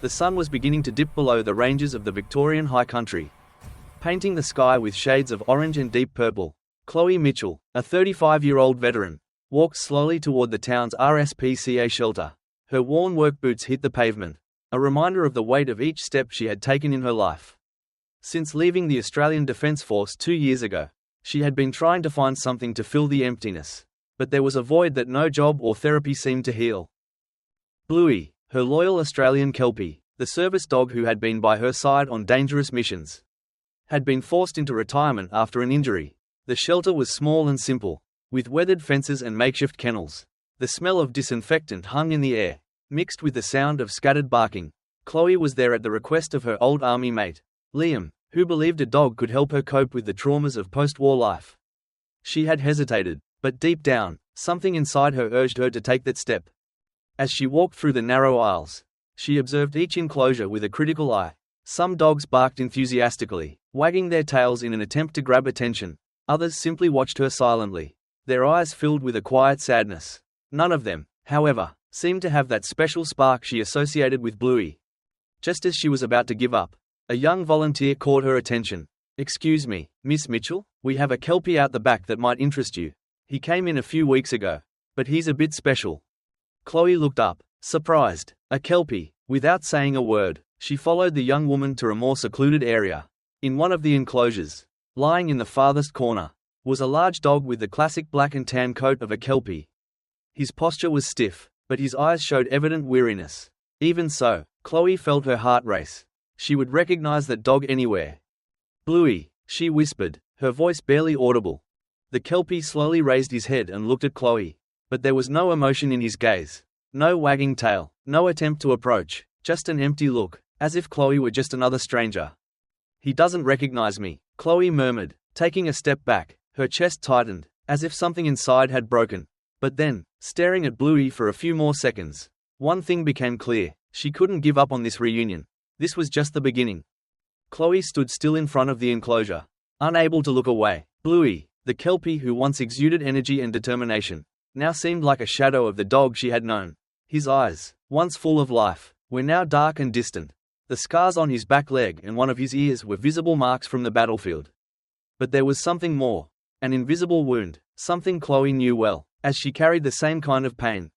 The sun was beginning to dip below the ranges of the Victorian high country, painting the sky with shades of orange and deep purple. Chloe Mitchell, a 35-year-old veteran, walked slowly toward the town's RSPCA shelter. Her worn work boots hit the pavement, a reminder of the weight of each step she had taken in her life. Since leaving the Australian Defence Force 2 years ago, she had been trying to find something to fill the emptiness, but there was a void that no job or therapy seemed to heal. Bluey, her loyal Australian Kelpie, the service dog who had been by her side on dangerous missions, had been forced into retirement after an injury. The shelter was small and simple, with weathered fences and makeshift kennels. The smell of disinfectant hung in the air, mixed with the sound of scattered barking. Chloe was there at the request of her old army mate, Liam, who believed a dog could help her cope with the traumas of post-war life. She had hesitated, but deep down, something inside her urged her to take that step. As she walked through the narrow aisles, she observed each enclosure with a critical eye. Some dogs barked enthusiastically, wagging their tails in an attempt to grab attention. Others simply watched her silently, their eyes filled with a quiet sadness. None of them, however, seemed to have that special spark she associated with Bluey. Just as she was about to give up, a young volunteer caught her attention. "Excuse me, Miss Mitchell, we have a Kelpie out the back that might interest you. He came in a few weeks ago, but he's a bit special." Chloe looked up, surprised. A Kelpie. Without saying a word, she followed the young woman to a more secluded area. In one of the enclosures, lying in the farthest corner, was a large dog with the classic black and tan coat of a Kelpie. His posture was stiff, but his eyes showed evident weariness. Even so, Chloe felt her heart race. She would recognize that dog anywhere. "Bluey," she whispered, her voice barely audible. The Kelpie slowly raised his head and looked at Chloe, but there was no emotion in his gaze. No wagging tail, no attempt to approach, just an empty look, as if Chloe were just another stranger. "He doesn't recognize me," Chloe murmured, taking a step back. Her chest tightened, as if something inside had broken. But then, staring at Bluey for a few more seconds, one thing became clear: she couldn't give up on this reunion. This was just the beginning. Chloe stood still in front of the enclosure, unable to look away. Bluey, the Kelpie who once exuded energy and determination, now seemed like a shadow of the dog she had known. His eyes, once full of life, were now dark and distant. The scars on his back leg and one of his ears were visible marks from the battlefield. But there was something more. An invisible wound, something Chloe knew well, as she carried the same kind of pain.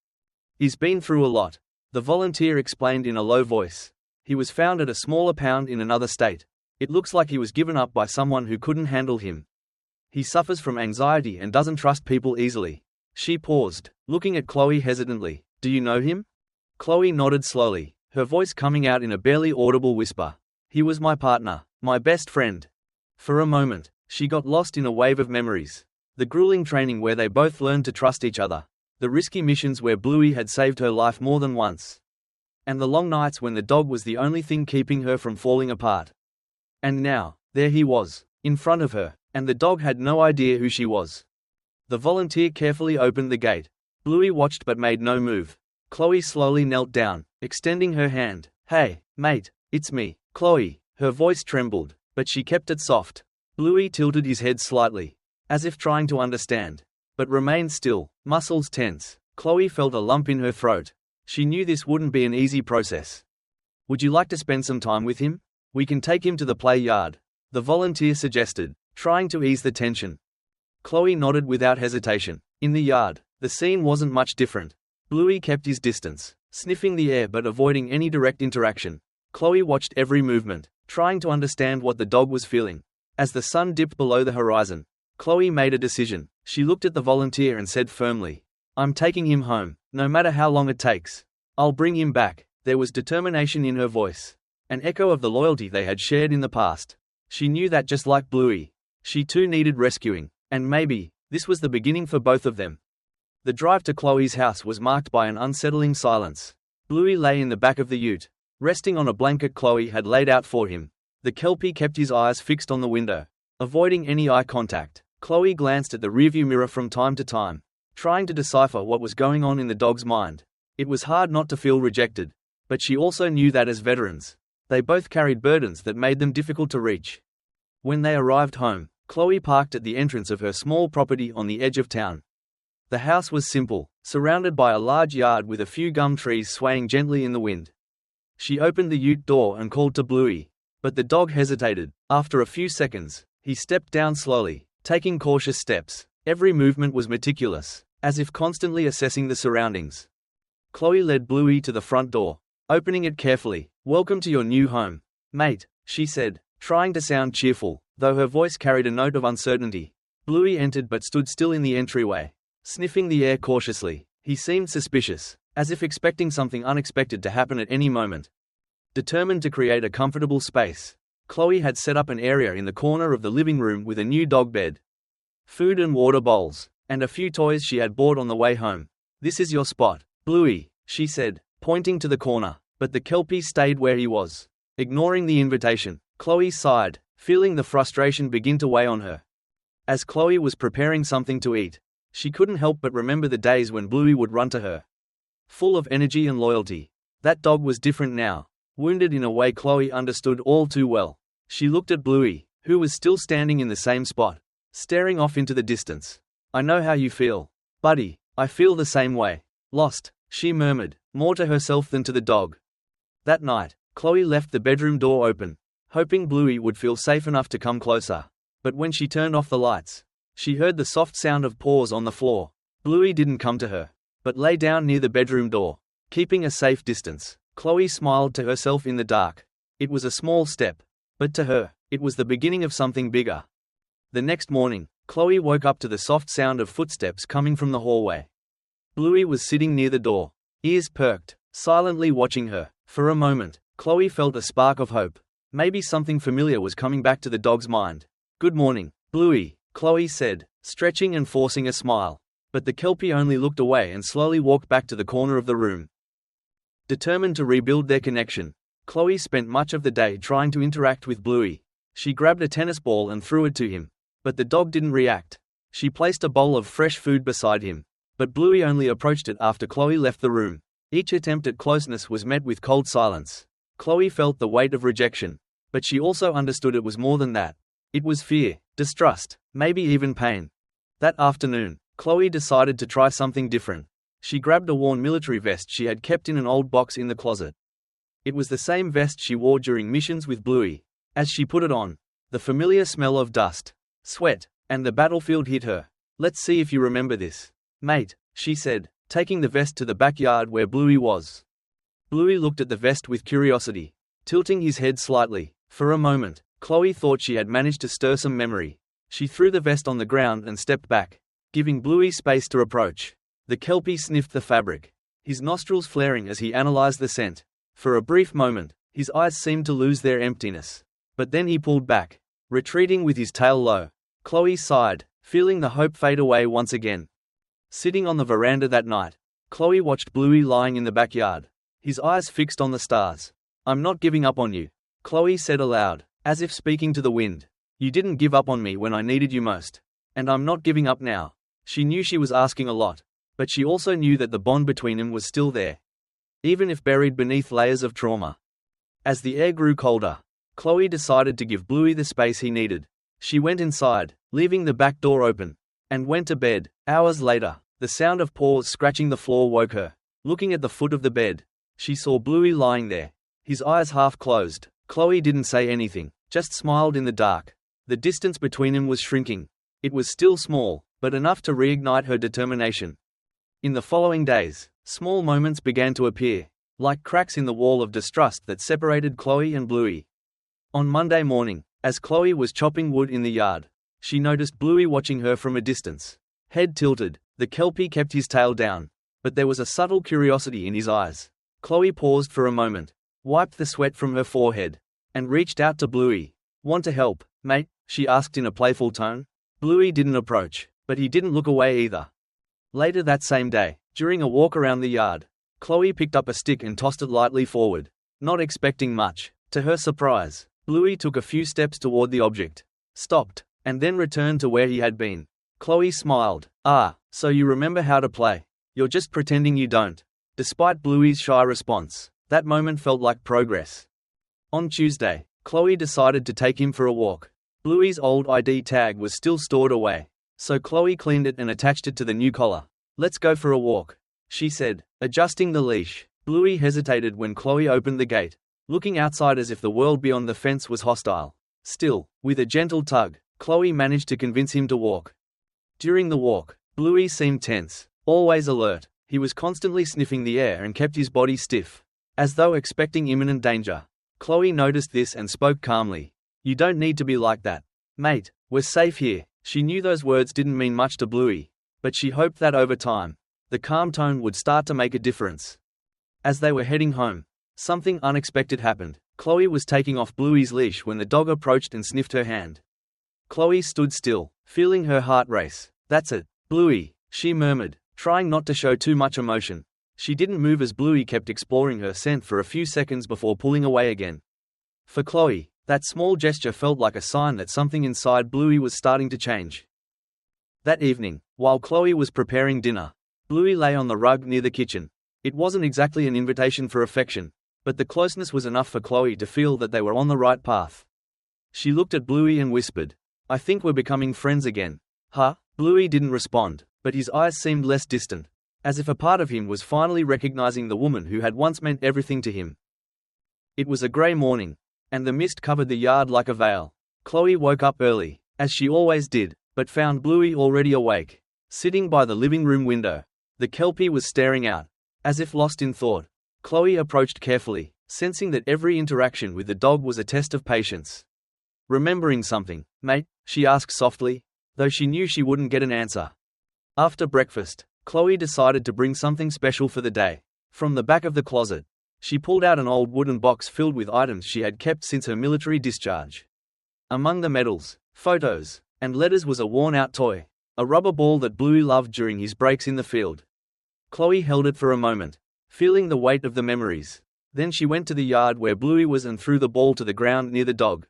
"He's been through a lot," the volunteer explained in a low voice. "He was found at a smaller pound in another state. It looks like he was given up by someone who couldn't handle him. He suffers from anxiety and doesn't trust people easily." She paused, looking at Chloe hesitantly. "Do you know him?" Chloe nodded slowly, her voice coming out in a barely audible whisper. "He was my partner, my best friend." For a moment, she got lost in a wave of memories. The grueling training where they both learned to trust each other. The risky missions where Bluey had saved her life more than once. And the long nights when the dog was the only thing keeping her from falling apart. And now, there he was, in front of her, and the dog had no idea who she was. The volunteer carefully opened the gate. Bluey watched but made no move. Chloe slowly knelt down, extending her hand. "Hey, mate, it's me." "Chloe." Her voice trembled, but she kept it soft. Bluey tilted his head slightly, as if trying to understand, but remained still, muscles tense. Chloe felt a lump in her throat. She knew this wouldn't be an easy process. "Would you like to spend some time with him? We can take him to the play yard," the volunteer suggested, trying to ease the tension. Chloe nodded without hesitation. In the yard, the scene wasn't much different. Bluey kept his distance, sniffing the air but avoiding any direct interaction. Chloe watched every movement, trying to understand what the dog was feeling. As the sun dipped below the horizon, Chloe made a decision. She looked at the volunteer and said firmly, "I'm taking him home, no matter how long it takes. I'll bring him back." There was determination in her voice, an echo of the loyalty they had shared in the past. She knew that just like Bluey, she too needed rescuing, and maybe this was the beginning for both of them. The drive to Chloe's house was marked by an unsettling silence. Bluey lay in the back of the ute, resting on a blanket Chloe had laid out for him. The Kelpie kept his eyes fixed on the window, avoiding any eye contact. Chloe glanced at the rearview mirror from time to time, trying to decipher what was going on in the dog's mind. It was hard not to feel rejected, but she also knew that as veterans, they both carried burdens that made them difficult to reach. When they arrived home, Chloe parked at the entrance of her small property on the edge of town. The house was simple, surrounded by a large yard with a few gum trees swaying gently in the wind. She opened the ute door and called to Bluey, but the dog hesitated. After a few seconds, he stepped down slowly, taking cautious steps. Every movement was meticulous, as if constantly assessing the surroundings. Chloe led Bluey to the front door, opening it carefully. "Welcome to your new home, mate," she said, trying to sound cheerful, though her voice carried a note of uncertainty. Bluey entered but stood still in the entryway, sniffing the air cautiously. He seemed suspicious, as if expecting something unexpected to happen at any moment. Determined to create a comfortable space, Chloe had set up an area in the corner of the living room with a new dog bed, food and water bowls, and a few toys she had bought on the way home. "This is your spot, Bluey," she said, pointing to the corner, but the Kelpie stayed where he was. Ignoring the invitation, Chloe sighed, feeling the frustration begin to weigh on her. As Chloe was preparing something to eat, she couldn't help but remember the days when Bluey would run to her, full of energy and loyalty. That dog was different now, wounded in a way Chloe understood all too well. She looked at Bluey, who was still standing in the same spot, staring off into the distance. "I know how you feel, buddy. I feel the same way. Lost," she murmured, more to herself than to the dog. That night, Chloe left the bedroom door open, hoping Bluey would feel safe enough to come closer. But when she turned off the lights, she heard the soft sound of paws on the floor. Bluey didn't come to her, but lay down near the bedroom door, keeping a safe distance. Chloe smiled to herself in the dark. It was a small step, but to her, it was the beginning of something bigger. The next morning, Chloe woke up to the soft sound of footsteps coming from the hallway. Bluey was sitting near the door, ears perked, silently watching her. For a moment, Chloe felt a spark of hope. Maybe something familiar was coming back to the dog's mind. "Good morning, Bluey," Chloe said, stretching and forcing a smile. But the Kelpie only looked away and slowly walked back to the corner of the room. Determined to rebuild their connection, Chloe spent much of the day trying to interact with Bluey. She grabbed a tennis ball and threw it to him, but the dog didn't react. She placed a bowl of fresh food beside him, but Bluey only approached it after Chloe left the room. Each attempt at closeness was met with cold silence. Chloe felt the weight of rejection, but she also understood it was more than that. It was fear, distrust, maybe even pain. That afternoon, Chloe decided to try something different. She grabbed a worn military vest she had kept in an old box in the closet. It was the same vest she wore during missions with Bluey. As she put it on, the familiar smell of dust, sweat, and the battlefield hit her. "Let's see if you remember this, mate," she said, taking the vest to the backyard where Bluey was. Bluey looked at the vest with curiosity, tilting his head slightly. For a moment, Chloe thought she had managed to stir some memory. She threw the vest on the ground and stepped back, giving Bluey space to approach. The Kelpie sniffed the fabric, his nostrils flaring as he analyzed the scent. For a brief moment, his eyes seemed to lose their emptiness. But then he pulled back, retreating with his tail low. Chloe sighed, feeling the hope fade away once again. Sitting on the veranda that night, Chloe watched Bluey lying in the backyard, his eyes fixed on the stars. "I'm not giving up on you," Chloe said aloud, as if speaking to the wind. "You didn't give up on me when I needed you most. And I'm not giving up now." She knew she was asking a lot, but she also knew that the bond between them was still there, even if buried beneath layers of trauma. As the air grew colder, Chloe decided to give Bluey the space he needed. She went inside, leaving the back door open, and went to bed. Hours later, the sound of paws scratching the floor woke her. Looking at the foot of the bed, she saw Bluey lying there, his eyes half closed. Chloe didn't say anything, just smiled in the dark. The distance between them was shrinking. It was still small, but enough to reignite her determination. In the following days, small moments began to appear, like cracks in the wall of distrust that separated Chloe and Bluey. On Monday morning, as Chloe was chopping wood in the yard, she noticed Bluey watching her from a distance. Head tilted, the Kelpie kept his tail down, but there was a subtle curiosity in his eyes. Chloe paused for a moment, wiped the sweat from her forehead, and reached out to Bluey. "Want to help, mate?" she asked in a playful tone. Bluey didn't approach, but he didn't look away either. Later that same day, during a walk around the yard, Chloe picked up a stick and tossed it lightly forward, not expecting much. To her surprise, Bluey took a few steps toward the object, stopped, and then returned to where he had been. Chloe smiled. "Ah, so you remember how to play. You're just pretending you don't." Despite Bluey's shy response, that moment felt like progress. On Tuesday, Chloe decided to take him for a walk. Bluey's old ID tag was still stored away, so Chloe cleaned it and attached it to the new collar. "Let's go for a walk," she said, adjusting the leash. Bluey hesitated when Chloe opened the gate, looking outside as if the world beyond the fence was hostile. Still, with a gentle tug, Chloe managed to convince him to walk. During the walk, Bluey seemed tense, always alert. He was constantly sniffing the air and kept his body stiff, as though expecting imminent danger. Chloe noticed this and spoke calmly. "You don't need to be like that, mate. We're safe here." She knew those words didn't mean much to Bluey, but she hoped that over time, the calm tone would start to make a difference. As they were heading home, something unexpected happened. Chloe was taking off Bluey's leash when the dog approached and sniffed her hand. Chloe stood still, feeling her heart race. "That's it, Bluey," she murmured, trying not to show too much emotion. She didn't move as Bluey kept exploring her scent for a few seconds before pulling away again. For Chloe, that small gesture felt like a sign that something inside Bluey was starting to change. That evening, while Chloe was preparing dinner, Bluey lay on the rug near the kitchen. It wasn't exactly an invitation for affection, but the closeness was enough for Chloe to feel that they were on the right path. She looked at Bluey and whispered, "I think we're becoming friends again." "Huh?" Bluey didn't respond, but his eyes seemed less distant, as if a part of him was finally recognizing the woman who had once meant everything to him. It was a grey morning, and the mist covered the yard like a veil. Chloe woke up early, as she always did, but found Bluey already awake, sitting by the living room window. The Kelpie was staring out, as if lost in thought. Chloe approached carefully, sensing that every interaction with the dog was a test of patience. "Remembering something, mate?" she asked softly, though she knew she wouldn't get an answer. After breakfast, Chloe decided to bring something special for the day. From the back of the closet, she pulled out an old wooden box filled with items she had kept since her military discharge. Among the medals, photos, and letters was a worn-out toy, a rubber ball that Bluey loved during his breaks in the field. Chloe held it for a moment, feeling the weight of the memories. Then she went to the yard where Bluey was and threw the ball to the ground near the dog.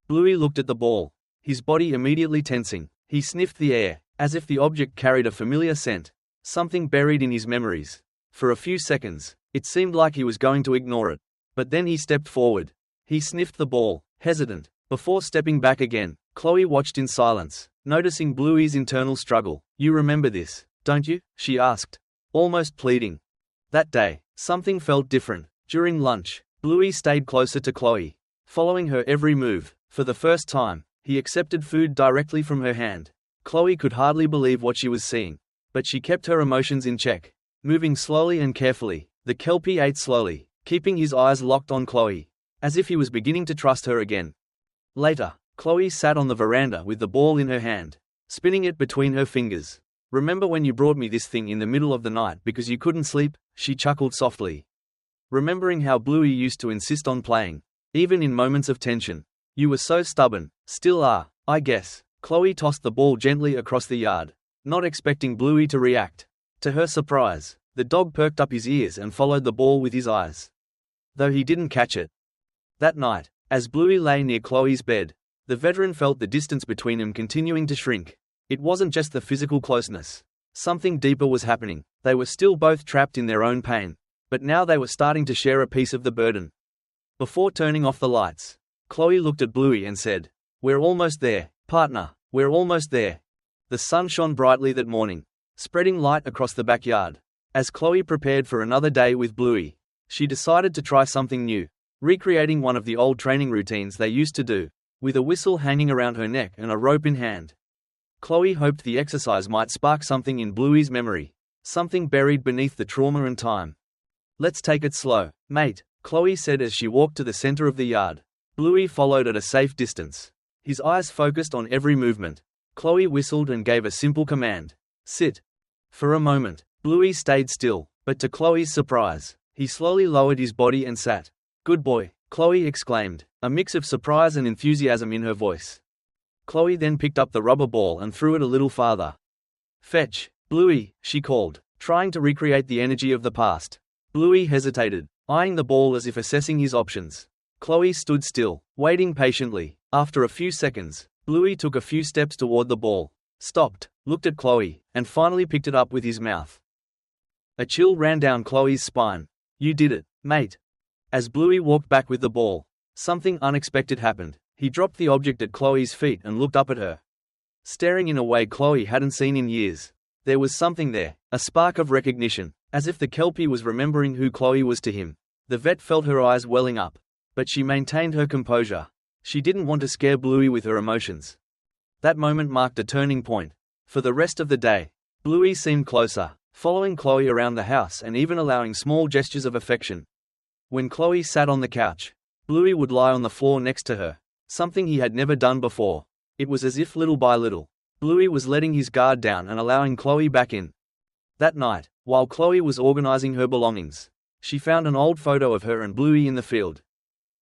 Bluey looked at the ball, his body immediately tensing. He sniffed the air, as if the object carried a familiar scent, something buried in his memories. For a few seconds, it seemed like he was going to ignore it, but then he stepped forward. He sniffed the ball, hesitant, before stepping back again. Chloe watched in silence, noticing Bluey's internal struggle. "You remember this, don't you?" she asked, almost pleading. That day, something felt different. During lunch, Bluey stayed closer to Chloe, following her every move. For the first time, he accepted food directly from her hand. Chloe could hardly believe what she was seeing, but she kept her emotions in check. Moving slowly and carefully, the Kelpie ate slowly, keeping his eyes locked on Chloe, as if he was beginning to trust her again. Later, Chloe sat on the veranda with the ball in her hand, spinning it between her fingers. "Remember when you brought me this thing in the middle of the night because you couldn't sleep?" she chuckled softly. Remembering how Bluey used to insist on playing, even in moments of tension. "You were so stubborn, still are, I guess." Chloe tossed the ball gently across the yard, not expecting Bluey to react. To her surprise, the dog perked up his ears and followed the ball with his eyes, though he didn't catch it. That night, as Bluey lay near Chloe's bed, the veteran felt the distance between them continuing to shrink. It wasn't just the physical closeness. Something deeper was happening. They were still both trapped in their own pain, but now they were starting to share a piece of the burden. Before turning off the lights, Chloe looked at Bluey and said, "We're almost there, partner, we're almost there." The sun shone brightly that morning, spreading light across the backyard. As Chloe prepared for another day with Bluey, she decided to try something new, recreating one of the old training routines they used to do, with a whistle hanging around her neck and a rope in hand. Chloe hoped the exercise might spark something in Bluey's memory, something buried beneath the trauma and time. "Let's take it slow, mate," Chloe said as she walked to the center of the yard. Bluey followed at a safe distance, his eyes focused on every movement. Chloe whistled and gave a simple command, "Sit." For a moment, Bluey stayed still, but to Chloe's surprise, he slowly lowered his body and sat. "Good boy," Chloe exclaimed, a mix of surprise and enthusiasm in her voice. Chloe then picked up the rubber ball and threw it a little farther. "Fetch, Bluey," she called, trying to recreate the energy of the past. Bluey hesitated, eyeing the ball as if assessing his options. Chloe stood still, waiting patiently. After a few seconds, Bluey took a few steps toward the ball, stopped, looked at Chloe, and finally picked it up with his mouth. A chill ran down Chloe's spine. "You did it, mate." As Bluey walked back with the ball, something unexpected happened. He dropped the object at Chloe's feet and looked up at her, staring in a way Chloe hadn't seen in years. There was something there, a spark of recognition, as if the Kelpie was remembering who Chloe was to him. The vet felt her eyes welling up, but she maintained her composure. She didn't want to scare Bluey with her emotions. That moment marked a turning point. For the rest of the day, Bluey seemed closer, following Chloe around the house and even allowing small gestures of affection. When Chloe sat on the couch, Bluey would lie on the floor next to her, something he had never done before. It was as if little by little, Bluey was letting his guard down and allowing Chloe back in. That night, while Chloe was organizing her belongings, she found an old photo of her and Bluey in the field,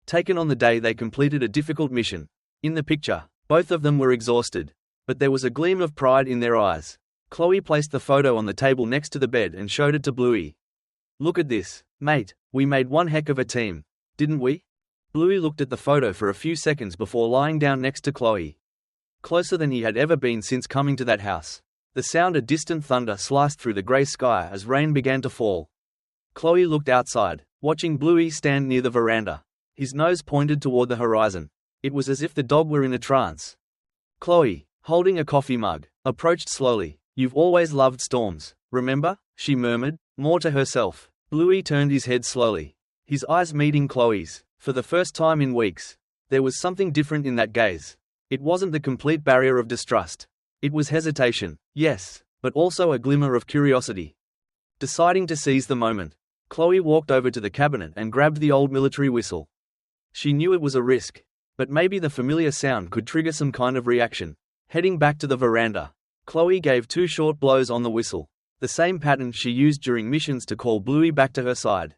taken on the day they completed a difficult mission. In the picture, both of them were exhausted, but there was a gleam of pride in their eyes. Chloe placed the photo on the table next to the bed and showed it to Bluey. "Look at this, mate, we made one heck of a team, didn't we?" Bluey looked at the photo for a few seconds before lying down next to Chloe. Closer than he had ever been since coming to that house. The sound of distant thunder sliced through the grey sky as rain began to fall. Chloe looked outside, watching Bluey stand near the veranda. His nose pointed toward the horizon. It was as if the dog were in a trance. Chloe, holding a coffee mug, approached slowly. "You've always loved storms, remember?" she murmured, more to herself. Bluey turned his head slowly, his eyes meeting Chloe's. For the first time in weeks, there was something different in that gaze. It wasn't the complete barrier of distrust. It was hesitation, yes, but also a glimmer of curiosity. Deciding to seize the moment, Chloe walked over to the cabinet and grabbed the old military whistle. She knew it was a risk, but maybe the familiar sound could trigger some kind of reaction. Heading back to the veranda, Chloe gave 2 short blows on the whistle, the same pattern she used during missions to call Bluey back to her side.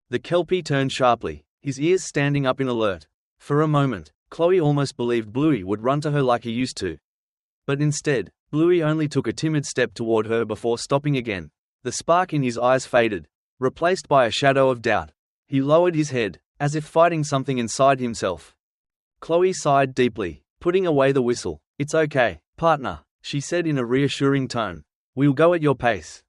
The Kelpie turned sharply, his ears standing up in alert. For a moment, Chloe almost believed Bluey would run to her like he used to. But instead, Bluey only took a timid step toward her before stopping again. The spark in his eyes faded, replaced by a shadow of doubt. He lowered his head, as if fighting something inside himself. Chloe sighed deeply, putting away the whistle. "It's okay, partner," she said in a reassuring tone. "We'll go at your pace."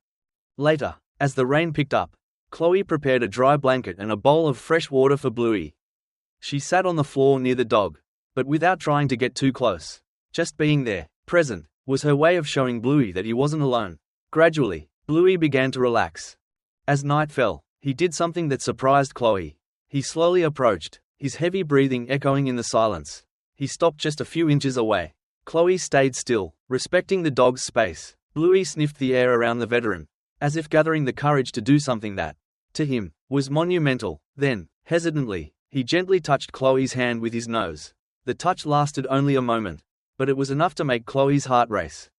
Later, as the rain picked up, Chloe prepared a dry blanket and a bowl of fresh water for Bluey. She sat on the floor near the dog, but without trying to get too close. Just being there, present, was her way of showing Bluey that he wasn't alone. Gradually, Bluey began to relax. As night fell, he did something that surprised Chloe. He slowly approached, his heavy breathing echoing in the silence. He stopped just a few inches away. Chloe stayed still, respecting the dog's space. Bluey sniffed the air around the veteran, as if gathering the courage to do something that, to him, was monumental. Then, hesitantly, he gently touched Chloe's hand with his nose. The touch lasted only a moment, but it was enough to make Chloe's heart race.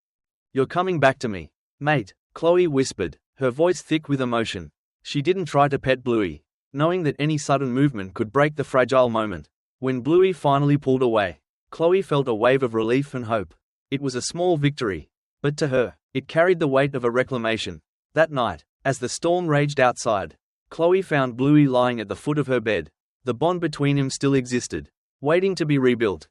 "You're coming back to me, mate," Chloe whispered, her voice thick with emotion. She didn't try to pet Bluey, knowing that any sudden movement could break the fragile moment. When Bluey finally pulled away, Chloe felt a wave of relief and hope. It was a small victory, but to her, it carried the weight of a reclamation. That night, as the storm raged outside, Chloe found Bluey lying at the foot of her bed. The bond between them still existed, waiting to be rebuilt.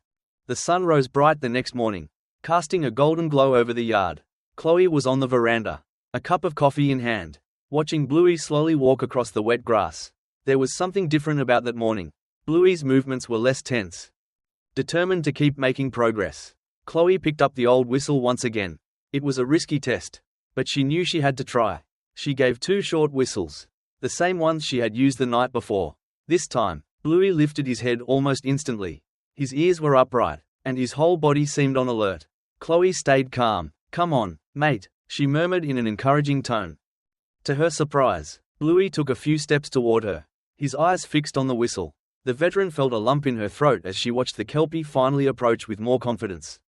The sun rose bright the next morning, casting a golden glow over the yard. Chloe was on the veranda, a cup of coffee in hand, watching Bluey slowly walk across the wet grass. There was something different about that morning. Bluey's movements were less tense. Determined to keep making progress, Chloe picked up the old whistle once again. It was a risky test, but she knew she had to try. She gave 2 short whistles, the same ones she had used the night before. This time, Bluey lifted his head almost instantly. His ears were upright, and his whole body seemed on alert. Chloe stayed calm. "Come on, mate," she murmured in an encouraging tone. To her surprise, Bluey took a few steps toward her, his eyes fixed on the whistle. The veteran felt a lump in her throat as she watched the Kelpie finally approach with more confidence.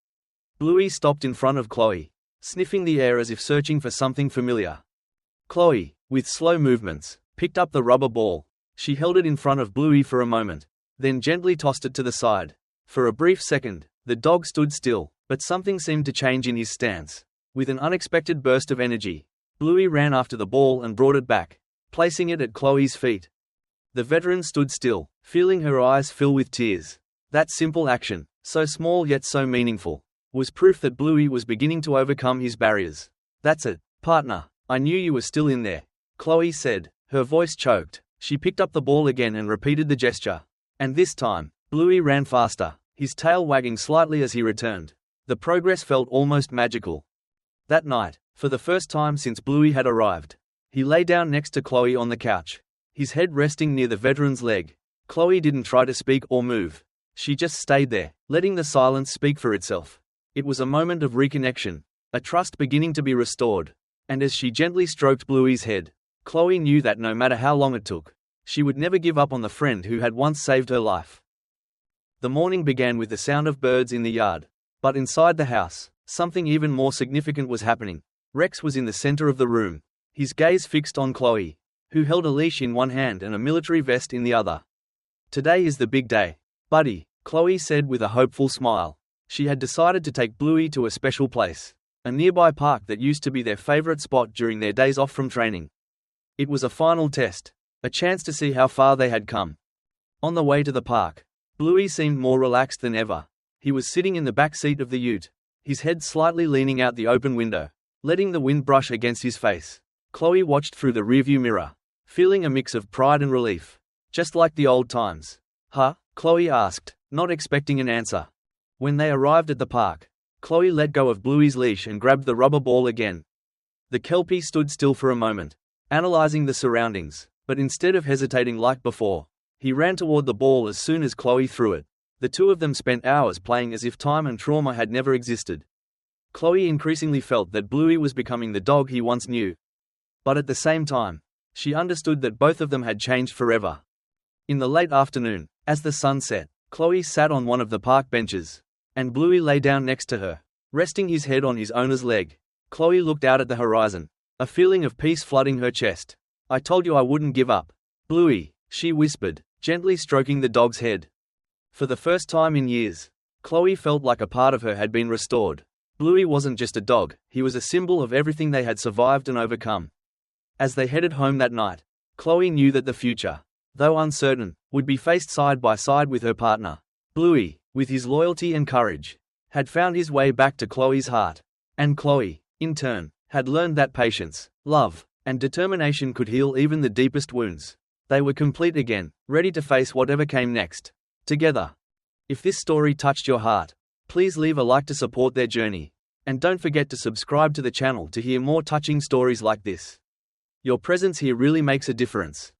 Bluey stopped in front of Chloe, sniffing the air as if searching for something familiar. Chloe, with slow movements, picked up the rubber ball. She held it in front of Bluey for a moment, then gently tossed it to the side. For a brief second, the dog stood still, but something seemed to change in his stance. With an unexpected burst of energy, Bluey ran after the ball and brought it back, placing it at Chloe's feet. The veteran stood still, feeling her eyes fill with tears. That simple action, so small yet so meaningful, was proof that Bluey was beginning to overcome his barriers. "That's it, partner. I knew you were still in there," Chloe said, her voice choked. She picked up the ball again and repeated the gesture. And this time, Bluey ran faster, his tail wagging slightly as he returned. The progress felt almost magical. That night, for the first time since Bluey had arrived, He lay down next to Chloe on the couch, his head resting near the veteran's leg. Chloe didn't try to speak or move. She just stayed there, letting the silence speak for itself. It was a moment of reconnection, a trust beginning to be restored. And as she gently stroked Bluey's head, Chloe knew that no matter how long it took, she would never give up on the friend who had once saved her life. The morning began with the sound of birds in the yard. But inside the house, something even more significant was happening. Rex was in the center of the room, his gaze fixed on Chloe, who held a leash in one hand and a military vest in the other. "Today is the big day, buddy," Chloe said with a hopeful smile. She had decided to take Bluey to a special place, a nearby park that used to be their favorite spot during their days off from training. It was a final test, a chance to see how far they had come. On the way to the park, Bluey seemed more relaxed than ever. He was sitting in the back seat of the ute, his head slightly leaning out the open window, letting the wind brush against his face. Chloe watched through the rearview mirror, feeling a mix of pride and relief. "Just like the old times." "Huh?" Chloe asked, not expecting an answer. When they arrived at the park, Chloe let go of Bluey's leash and grabbed the rubber ball again. The Kelpie stood still for a moment, analyzing the surroundings, but instead of hesitating like before, he ran toward the ball as soon as Chloe threw it. The two of them spent hours playing as if time and trauma had never existed. Chloe increasingly felt that Bluey was becoming the dog he once knew. But at the same time, she understood that both of them had changed forever. In the late afternoon, as the sun set, Chloe sat on one of the park benches, and Bluey lay down next to her, resting his head on his owner's leg. Chloe looked out at the horizon, a feeling of peace flooding her chest. "I told you I wouldn't give up, Bluey," she whispered, gently stroking the dog's head. For the first time in years, Chloe felt like a part of her had been restored. Bluey wasn't just a dog, he was a symbol of everything they had survived and overcome. As they headed home that night, Chloe knew that the future, though uncertain, would be faced side by side with her partner. Bluey, with his loyalty and courage, had found his way back to Chloe's heart. And Chloe, in turn, had learned that patience, love, and determination could heal even the deepest wounds. They were complete again, ready to face whatever came next. Together. If this story touched your heart, please leave a like to support their journey. And don't forget to subscribe to the channel to hear more touching stories like this. Your presence here really makes a difference.